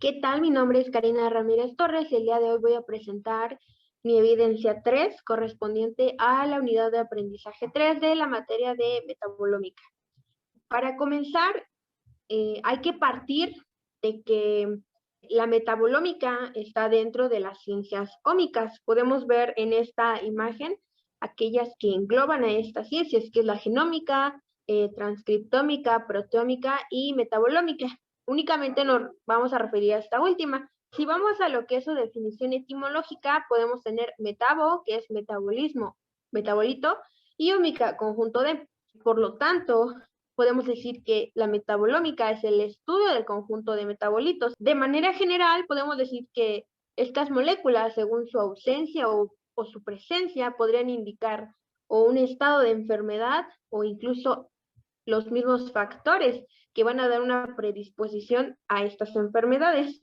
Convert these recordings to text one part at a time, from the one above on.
¿Qué tal? Mi nombre es Karina Ramírez Torres y el día de hoy voy a presentar mi evidencia 3 correspondiente a la unidad de aprendizaje 3 de la materia de metabolómica. Para comenzar, hay que partir de que la metabolómica está dentro de las ciencias ómicas. Podemos ver en esta imagen aquellas que engloban a estas ciencias, que es la genómica, transcriptómica, proteómica y metabolómica. Únicamente nos vamos a referir a esta última. Si vamos a lo que es su definición etimológica, podemos tener metabo, que es metabolismo, metabolito, y ómica, conjunto de. Por lo tanto, podemos decir que la metabolómica es el estudio del conjunto de metabolitos. De manera general, podemos decir que estas moléculas, según su ausencia o su presencia, podrían indicar o un estado de enfermedad o incluso los mismos factores que van a dar una predisposición a estas enfermedades.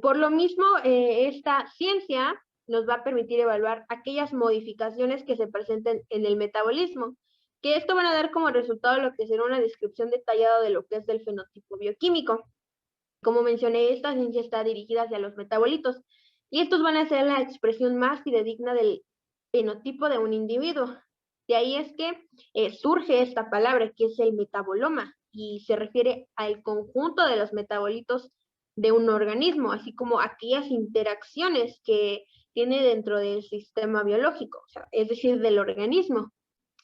Por lo mismo, esta ciencia nos va a permitir evaluar aquellas modificaciones que se presenten en el metabolismo, que esto van a dar como resultado lo que será una descripción detallada de lo que es el fenotipo bioquímico. Como mencioné, esta ciencia está dirigida hacia los metabolitos, y estos van a ser la expresión más fidedigna del fenotipo de un individuo. De ahí es que surge esta palabra, que es el metaboloma, y se refiere al conjunto de los metabolitos de un organismo, así como aquellas interacciones que tiene dentro del sistema biológico, o sea, es decir, del organismo.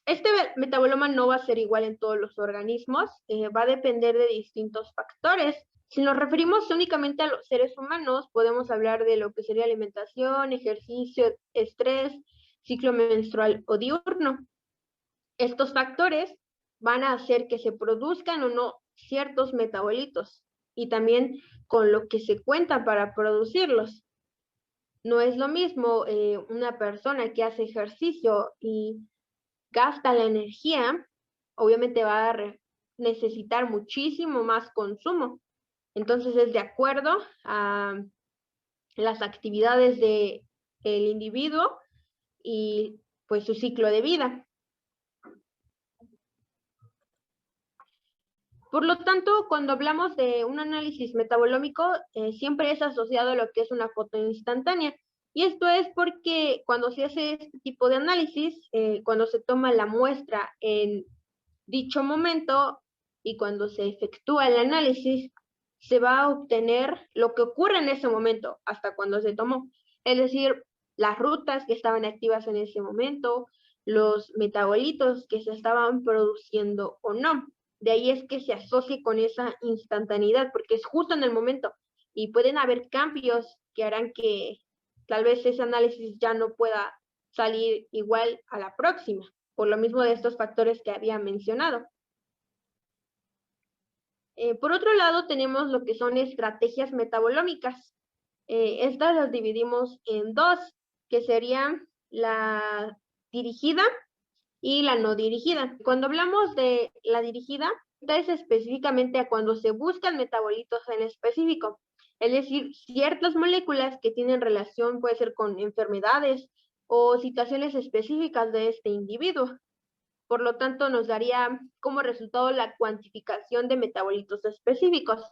Este metaboloma no va a ser igual en todos los organismos, va a depender de distintos factores. Si nos referimos únicamente a los seres humanos, podemos hablar de lo que sería alimentación, ejercicio, estrés, ciclo menstrual o diurno. Estos factores van a hacer que se produzcan o no ciertos metabolitos y también con lo que se cuenta para producirlos. No es lo mismo una persona que hace ejercicio y gasta la energía, obviamente va a necesitar muchísimo más consumo. Entonces es de acuerdo a las actividades del individuo y pues su ciclo de vida. Por lo tanto, cuando hablamos de un análisis metabolómico, siempre es asociado a lo que es una foto instantánea. Y esto es porque cuando se hace este tipo de análisis, cuando se toma la muestra en dicho momento y cuando se efectúa el análisis, se va a obtener lo que ocurre en ese momento, hasta cuando se tomó. Es decir, las rutas que estaban activas en ese momento, los metabolitos que se estaban produciendo o no. De ahí es que se asocie con esa instantaneidad, porque es justo en el momento y pueden haber cambios que harán que tal vez ese análisis ya no pueda salir igual a la próxima, por lo mismo de estos factores que había mencionado. Por otro lado, tenemos lo que son estrategias metabolómicas. Estas las dividimos en dos, que serían la dirigida y la no dirigida. Cuando hablamos de la dirigida, es específicamente a cuando se buscan metabolitos en específico, es decir, ciertas moléculas que tienen relación, puede ser con enfermedades o situaciones específicas de este individuo. Por lo tanto, nos daría como resultado la cuantificación de metabolitos específicos.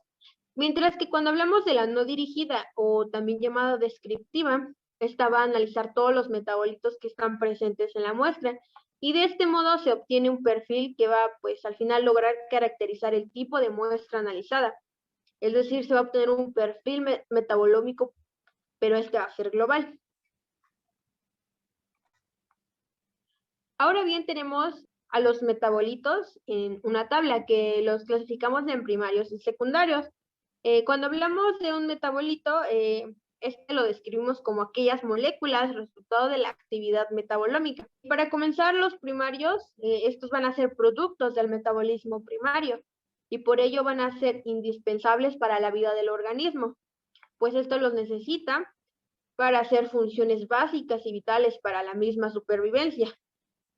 Mientras que cuando hablamos de la no dirigida o también llamada descriptiva, esta va a analizar todos los metabolitos que están presentes en la muestra y de este modo se obtiene un perfil que va pues al final lograr caracterizar el tipo de muestra analizada. Es decir, se va a obtener un perfil metabolómico, pero este va a ser global. Ahora bien, tenemos a los metabolitos en una tabla que los clasificamos en primarios y secundarios. Cuando hablamos de un metabolito, este lo describimos como aquellas moléculas resultado de la actividad metabolómica. Para comenzar, los primarios, estos van a ser productos del metabolismo primario y por ello van a ser indispensables para la vida del organismo, pues esto los necesita para hacer funciones básicas y vitales para la misma supervivencia,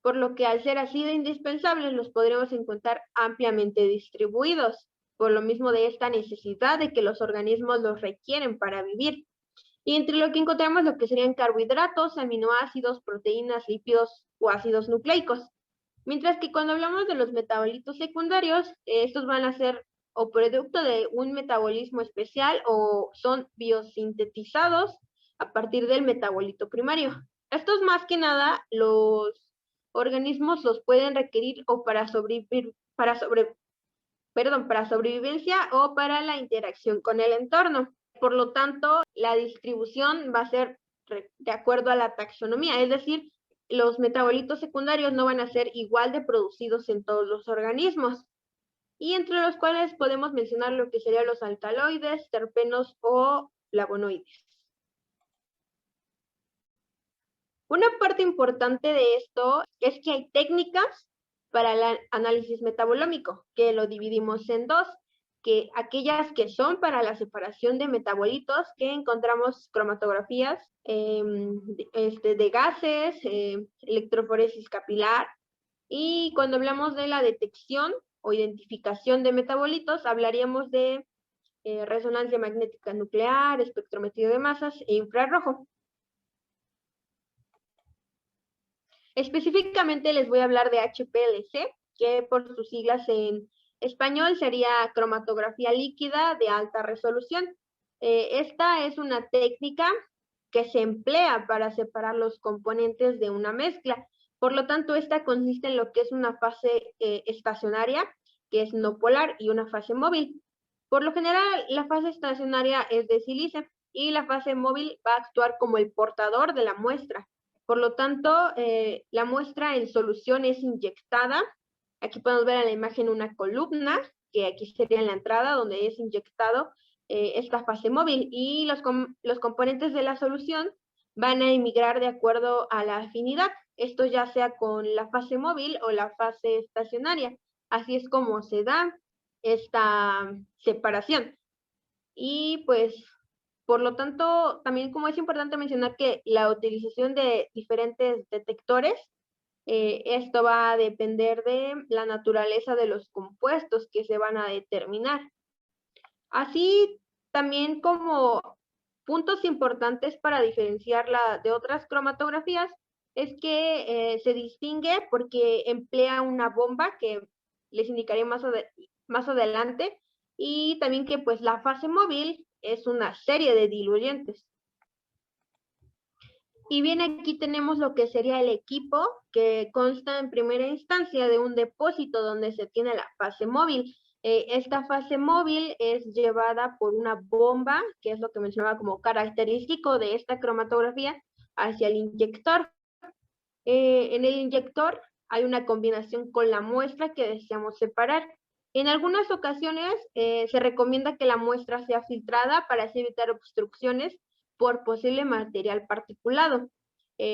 por lo que al ser así de indispensables los podremos encontrar ampliamente distribuidos, por lo mismo de esta necesidad de que los organismos los requieren para vivir. Y entre lo que encontramos lo que serían carbohidratos, aminoácidos, proteínas, lípidos o ácidos nucleicos. Mientras que cuando hablamos de los metabolitos secundarios, estos van a ser o producto de un metabolismo especial o son biosintetizados a partir del metabolito primario. Estos más que nada los organismos los pueden requerir o para sobrevivencia o para la interacción con el entorno. Por lo tanto, la distribución va a ser de acuerdo a la taxonomía, es decir, los metabolitos secundarios no van a ser igual de producidos en todos los organismos, y entre los cuales podemos mencionar lo que serían los alcaloides, terpenos o flavonoides. Una parte importante de esto es que hay técnicas para el análisis metabolómico, que lo dividimos en dos, que aquellas que son para la separación de metabolitos, que encontramos cromatografías de gases, electroforesis capilar, y cuando hablamos de la detección o identificación de metabolitos, hablaríamos de resonancia magnética nuclear, espectrometría de masas e infrarrojo. Específicamente les voy a hablar de HPLC, que por sus siglas en español sería cromatografía líquida de alta resolución. Esta es una técnica que se emplea para separar los componentes de una mezcla. Por lo tanto, esta consiste en lo que es una fase estacionaria, que es no polar, y una fase móvil. Por lo general, la fase estacionaria es de sílice y la fase móvil va a actuar como el portador de la muestra. Por lo tanto, la muestra en solución es inyectada. Aquí podemos ver en la imagen una columna, que aquí sería en la entrada, donde es inyectado esta fase móvil. Y los componentes de la solución van a emigrar de acuerdo a la afinidad. Esto ya sea con la fase móvil o la fase estacionaria. Así es como se da esta separación. Y pues por lo tanto, también como es importante mencionar que la utilización de diferentes detectores, esto va a depender de la naturaleza de los compuestos que se van a determinar. Así también como puntos importantes para diferenciarla de otras cromatografías es que se distingue porque emplea una bomba que les indicaré más adelante, y también que pues la fase móvil es una serie de diluyentes. Y bien, aquí tenemos lo que sería el equipo, que consta en primera instancia de un depósito donde se tiene la fase móvil. Esta fase móvil es llevada por una bomba, que es lo que mencionaba como característico de esta cromatografía, hacia el inyector. En el inyector hay una combinación con la muestra que deseamos separar. En algunas ocasiones se recomienda que la muestra sea filtrada para así evitar obstrucciones por posible material particulado.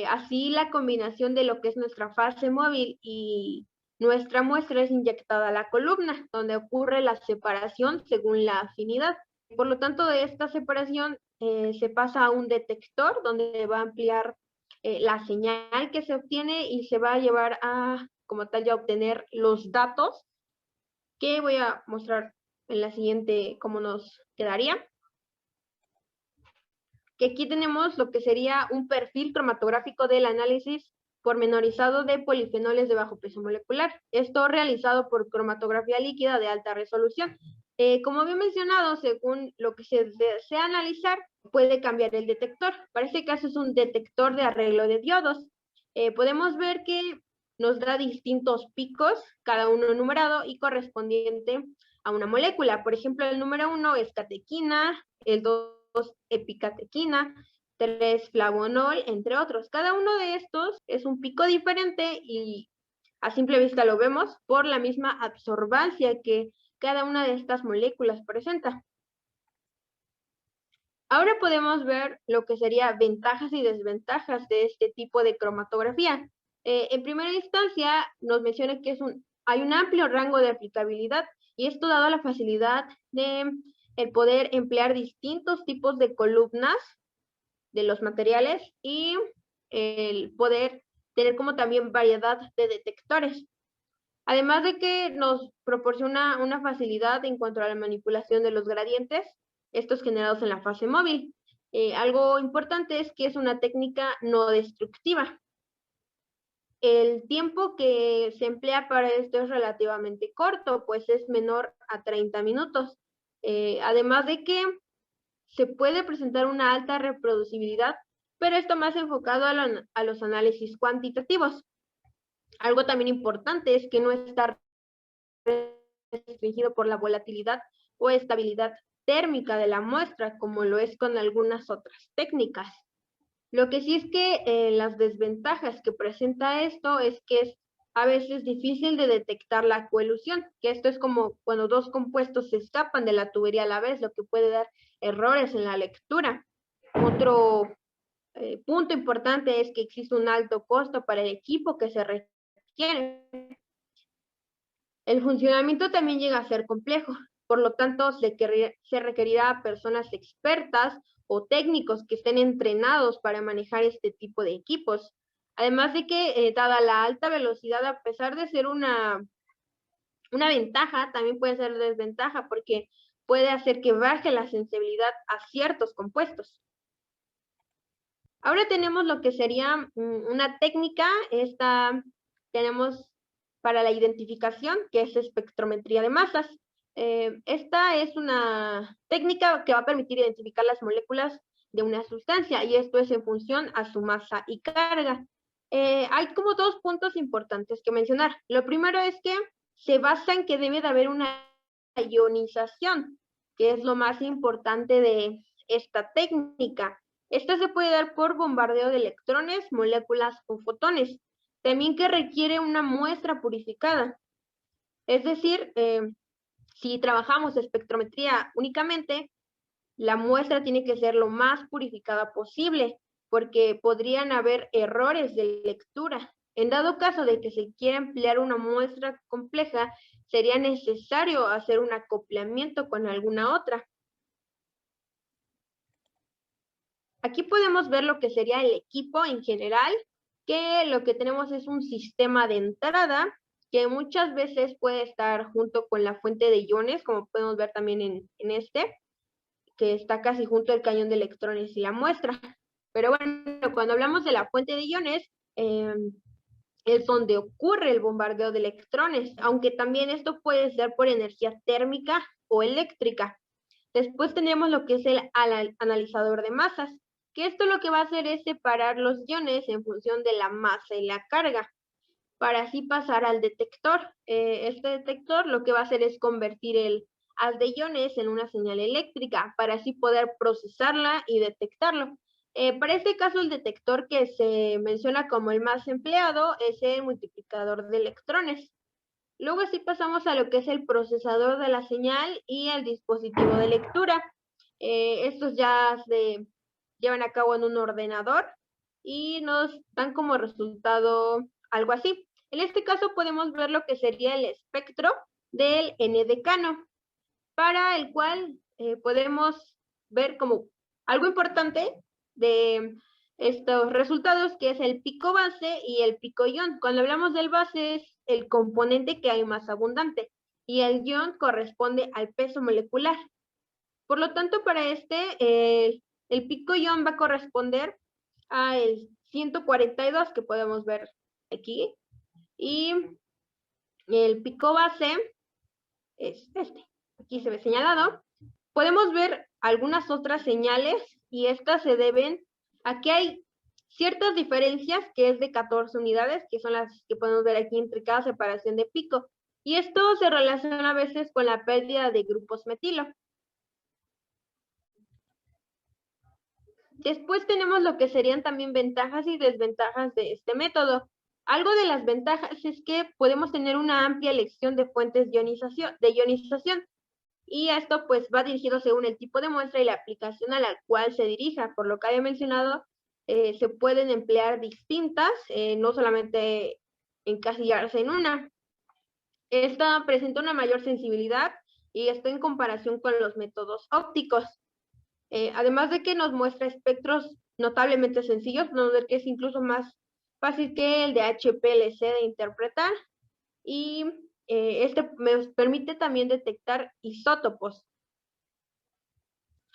Así la combinación de lo que es nuestra fase móvil y nuestra muestra es inyectada a la columna, donde ocurre la separación según la afinidad. Por lo tanto, de esta separación se pasa a un detector donde va a ampliar la señal que se obtiene y se va a llevar a, como tal, ya obtener los datos que voy a mostrar en la siguiente cómo nos quedaría. Que aquí tenemos lo que sería un perfil cromatográfico del análisis pormenorizado de polifenoles de bajo peso molecular. Esto realizado por cromatografía líquida de alta resolución. Como había mencionado, según lo que se desea analizar, puede cambiar el detector. Para este caso es un detector de arreglo de diodos. Podemos ver que nos da distintos picos, cada uno numerado y correspondiente a una molécula. Por ejemplo, el número 1 es catequina, el 2 epicatequina, 3 flavonol, entre otros. Cada uno de estos es un pico diferente y a simple vista lo vemos por la misma absorbancia que cada una de estas moléculas presenta. Ahora podemos ver lo que serían ventajas y desventajas de este tipo de cromatografía. En primera instancia, nos menciona que hay un amplio rango de aplicabilidad, y esto dado la facilidad de el poder emplear distintos tipos de columnas de los materiales y el poder tener como también variedad de detectores. Además de que nos proporciona una facilidad en cuanto a la manipulación de los gradientes, estos generados en la fase móvil. Algo importante es que es una técnica no destructiva. el tiempo que se emplea para esto es relativamente corto, pues es menor a 30 minutos. Además de que se puede presentar una alta reproducibilidad, pero esto más enfocado a los análisis cuantitativos. Algo también importante es que no está restringido por la volatilidad o estabilidad térmica de la muestra, como lo es con algunas otras técnicas. Lo que sí es que las desventajas que presenta esto es que es a veces difícil de detectar la coelusión, que esto es como cuando dos compuestos se escapan de la tubería a la vez, lo que puede dar errores en la lectura. Otro punto importante es que existe un alto costo para el equipo que se requiere. El funcionamiento también llega a ser complejo, por lo tanto se requerirá personas expertas o técnicos que estén entrenados para manejar este tipo de equipos. Además de que, dada la alta velocidad, a pesar de ser una ventaja, también puede ser desventaja porque puede hacer que baje la sensibilidad a ciertos compuestos. Ahora tenemos lo que sería una técnica, tenemos para la identificación, que es espectrometría de masas. Esta es una técnica que va a permitir identificar las moléculas de una sustancia y esto es en función a su masa y carga. Hay como dos puntos importantes que mencionar. Lo primero es que se basa en que debe de haber una ionización, que es lo más importante de esta técnica. Esta se puede dar por bombardeo de electrones, moléculas o fotones. También que requiere una muestra purificada. Es decir, si trabajamos espectrometría únicamente, la muestra tiene que ser lo más purificada posible, porque podrían haber errores de lectura. En dado caso de que se quiera emplear una muestra compleja, sería necesario hacer un acoplamiento con alguna otra. Aquí podemos ver lo que sería el equipo en general, que lo que tenemos es un sistema de entrada que muchas veces puede estar junto con la fuente de iones, como podemos ver también en este, que está casi junto al cañón de electrones y la muestra. Pero bueno, cuando hablamos de la fuente de iones, es donde ocurre el bombardeo de electrones, aunque también esto puede ser por energía térmica o eléctrica. Después tenemos lo que es el analizador de masas, que esto lo que va a hacer es separar los iones en función de la masa y la carga, para así pasar al detector. Este detector lo que va a hacer es convertir el haz de iones en una señal eléctrica, para así poder procesarla y detectarlo. Para este caso, el detector que se menciona como el más empleado es el multiplicador de electrones. Luego sí pasamos a lo que es el procesador de la señal y el dispositivo de lectura. Estos ya se llevan a cabo en un ordenador y nos dan como resultado algo así. En este caso podemos ver lo que sería el espectro del N-decano, para el cual podemos ver como algo importante de estos resultados, que es el pico base y el pico ion. Cuando hablamos del base es el componente que hay más abundante y el ion corresponde al peso molecular. Por lo tanto, para el pico ion va a corresponder al 142 que podemos ver aquí, y el pico base es este. Aquí se ve señalado. Podemos ver algunas otras señales y estas se deben a que hay ciertas diferencias, que es de 14 unidades, que son las que podemos ver aquí entre cada separación de pico. Y esto se relaciona a veces con la pérdida de grupos metilo. Después tenemos lo que serían también ventajas y desventajas de este método. Algo de las ventajas es que podemos tener una amplia elección de fuentes de ionización, y esto pues va dirigido según el tipo de muestra y la aplicación a la cual se dirija. Por lo que había mencionado, se pueden emplear distintas, no solamente encasillarse en una. Esta presenta una mayor sensibilidad y está en comparación con los métodos ópticos. Además de que nos muestra espectros notablemente sencillos, podemos ver que es incluso más fácil que el de HPLC de interpretar, y este me permite también detectar isótopos.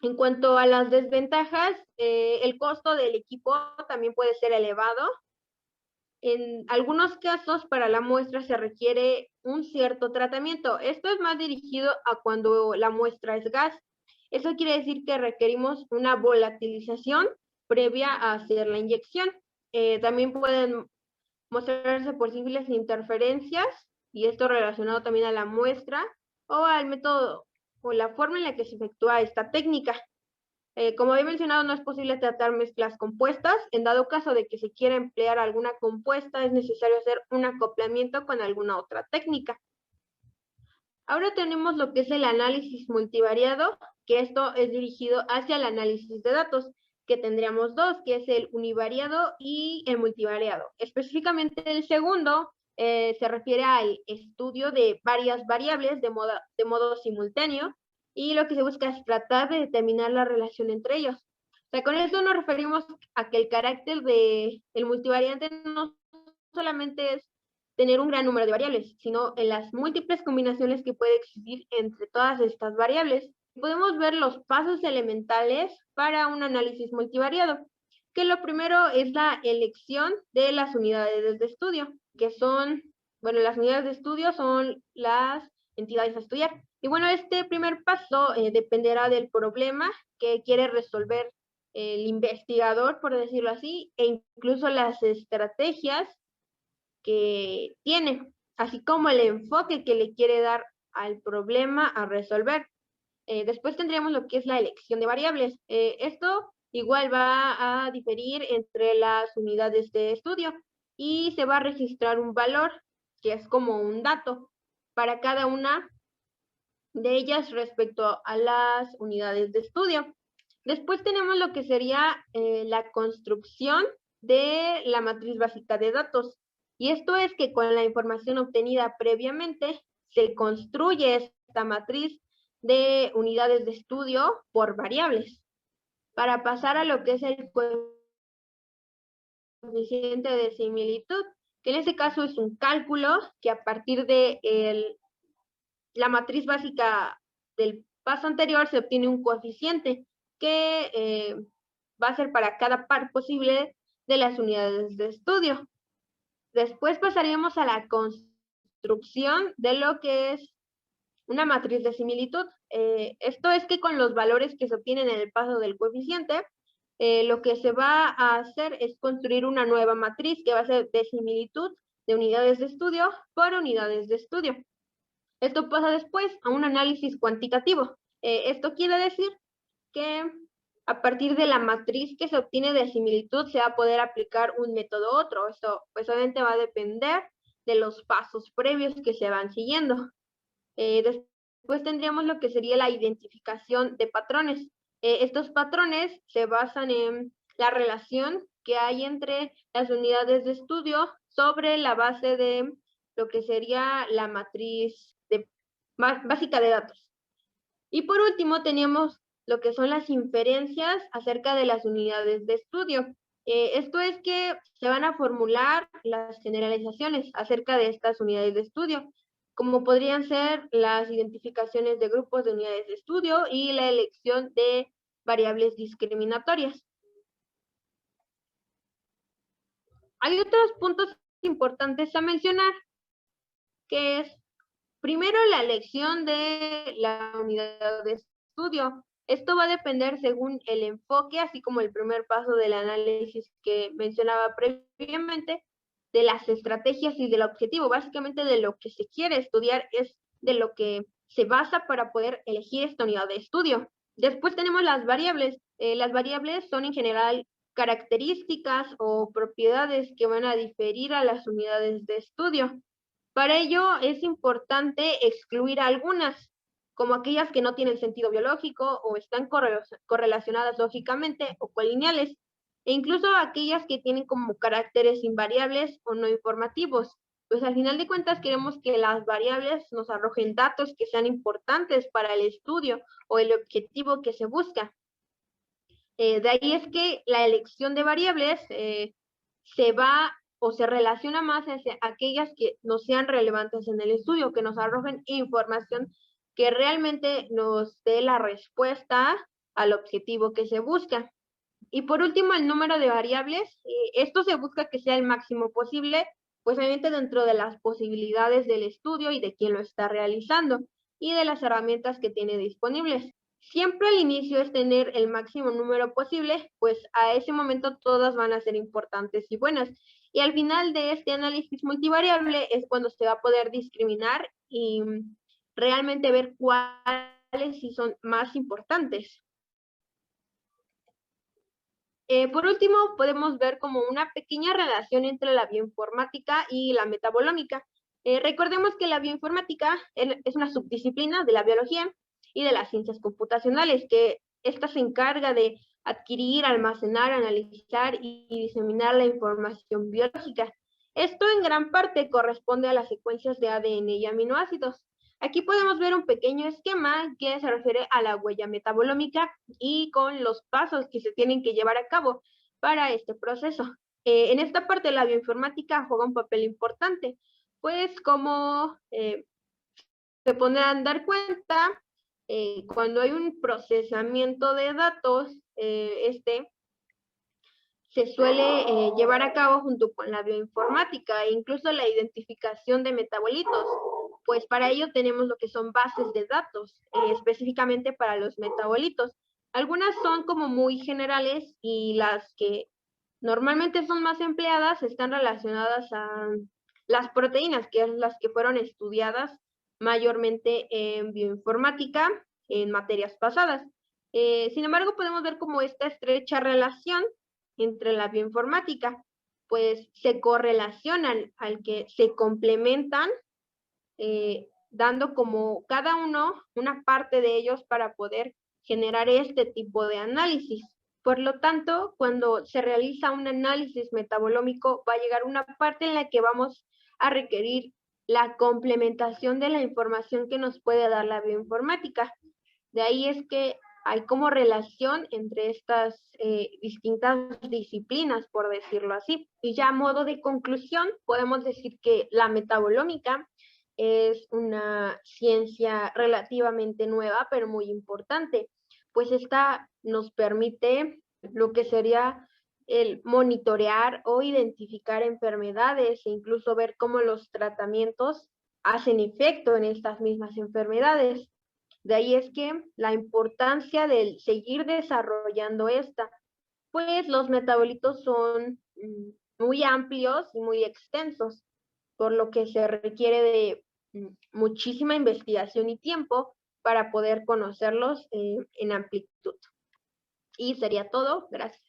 En cuanto a las desventajas, el costo del equipo también puede ser elevado. En algunos casos, para la muestra se requiere un cierto tratamiento. Esto es más dirigido a cuando la muestra es gas. Eso quiere decir que requerimos una volatilización previa a hacer la inyección. También pueden mostrarse por simples interferencias, y esto relacionado también a la muestra o al método o la forma en la que se efectúa esta técnica. Como había mencionado, no es posible tratar mezclas compuestas. En dado caso de que se quiera emplear alguna compuesta, es necesario hacer un acoplamiento con alguna otra técnica. Ahora tenemos lo que es el análisis multivariado, que esto es dirigido hacia el análisis de datos, que tendríamos dos, que es el univariado y el multivariado. Específicamente el segundo se refiere al estudio de varias variables de modo simultáneo, y lo que se busca es tratar de determinar la relación entre ellos. O sea, con esto nos referimos a que el carácter del multivariante no solamente es tener un gran número de variables, sino en las múltiples combinaciones que puede existir entre todas estas variables. Podemos ver los pasos elementales para un análisis multivariado, que lo primero es la elección de las unidades de estudio, que son, bueno, las unidades de estudio son las entidades a estudiar. Y bueno, este primer paso dependerá del problema que quiere resolver el investigador, por decirlo así, e incluso las estrategias que tiene, así como el enfoque que le quiere dar al problema a resolver. Después tendríamos lo que es la elección de variables. Esto igual va a diferir entre las unidades de estudio, y se va a registrar un valor que es como un dato para cada una de ellas respecto a las unidades de estudio. Después tenemos lo que sería la construcción de la matriz básica de datos. Y esto es que con la información obtenida previamente se construye esta matriz de unidades de estudio por variables, para pasar a lo que es el coeficiente de similitud, que en este caso es un cálculo que a partir de la matriz básica del paso anterior se obtiene un coeficiente que va a ser para cada par posible de las unidades de estudio. Después pasaríamos a la construcción de lo que es una matriz de similitud. Esto es que con los valores que se obtienen en el paso del coeficiente, lo que se va a hacer es construir una nueva matriz que va a ser de similitud de unidades de estudio por unidades de estudio. Esto pasa después a un análisis cuantitativo. Esto quiere decir que a partir de la matriz que se obtiene de similitud se va a poder aplicar un método u otro. Esto pues obviamente va a depender de los pasos previos que se van siguiendo. Después tendríamos lo que sería la identificación de patrones. Estos patrones se basan en la relación que hay entre las unidades de estudio sobre la base de lo que sería la matriz básica de datos. Y por último teníamos lo que son las inferencias acerca de las unidades de estudio. Esto es que se van a formular las generalizaciones acerca de estas unidades de estudio, como podrían ser las identificaciones de grupos de unidades de estudio y la elección de variables discriminatorias. Hay otros puntos importantes a mencionar, que es primero la elección de la unidad de estudio. Esto va a depender según el enfoque, así como el primer paso del análisis que mencionaba previamente, de las estrategias y del objetivo. Básicamente de lo que se quiere estudiar es de lo que se basa para poder elegir esta unidad de estudio. Después tenemos las variables. Las variables son en general características o propiedades que van a diferir a las unidades de estudio. Para ello es importante excluir algunas, como aquellas que no tienen sentido biológico o están correlacionadas lógicamente o colineales, e incluso aquellas que tienen como caracteres invariables o no informativos. Pues al final de cuentas queremos que las variables nos arrojen datos que sean importantes para el estudio o el objetivo que se busca. De ahí es que la elección de variables se va o se relaciona más hacia aquellas que no sean relevantes en el estudio, que nos arrojen información que realmente nos dé la respuesta al objetivo que se busca. Y por último, el número de variables. Esto se busca que sea el máximo posible, pues obviamente dentro de las posibilidades del estudio y de quien lo está realizando y de las herramientas que tiene disponibles. Siempre al inicio es tener el máximo número posible, pues a ese momento todas van a ser importantes y buenas. Y al final de este análisis multivariable es cuando se va a poder discriminar y realmente ver cuáles sí son más importantes. Por último, podemos ver como una pequeña relación entre la bioinformática y la metabolómica. Recordemos que la bioinformática es una subdisciplina de la biología y de las ciencias computacionales, que esta se encarga de adquirir, almacenar, analizar y diseminar la información biológica. Esto en gran parte corresponde a las secuencias de ADN y aminoácidos. Aquí podemos ver un pequeño esquema que se refiere a la huella metabolómica y con los pasos que se tienen que llevar a cabo para este proceso. En esta parte la bioinformática juega un papel importante, pues como se podrán dar cuenta, cuando hay un procesamiento de datos, se suele llevar a cabo junto con la bioinformática e incluso la identificación de metabolitos, pues para ello tenemos lo que son bases de datos, específicamente para los metabolitos. Algunas son como muy generales y las que normalmente son más empleadas están relacionadas a las proteínas, que son las que fueron estudiadas mayormente en bioinformática en materias pasadas. Sin embargo, podemos ver como esta estrecha relación entre la bioinformática, pues se correlacionan al que se complementan, dando como cada uno una parte de ellos para poder generar este tipo de análisis. Por lo tanto, cuando se realiza un análisis metabolómico, va a llegar una parte en la que vamos a requerir la complementación de la información que nos puede dar la bioinformática. De ahí es que hay como relación entre estas distintas disciplinas, por decirlo así. Y ya a modo de conclusión, podemos decir que la metabolómica es una ciencia relativamente nueva, pero muy importante, pues esta nos permite lo que sería el monitorear o identificar enfermedades e incluso ver cómo los tratamientos hacen efecto en estas mismas enfermedades. De ahí es que la importancia de seguir desarrollando esta, pues los metabolitos son muy amplios y muy extensos, por lo que se requiere de muchísima investigación y tiempo para poder conocerlos en amplitud. Y sería todo. Gracias.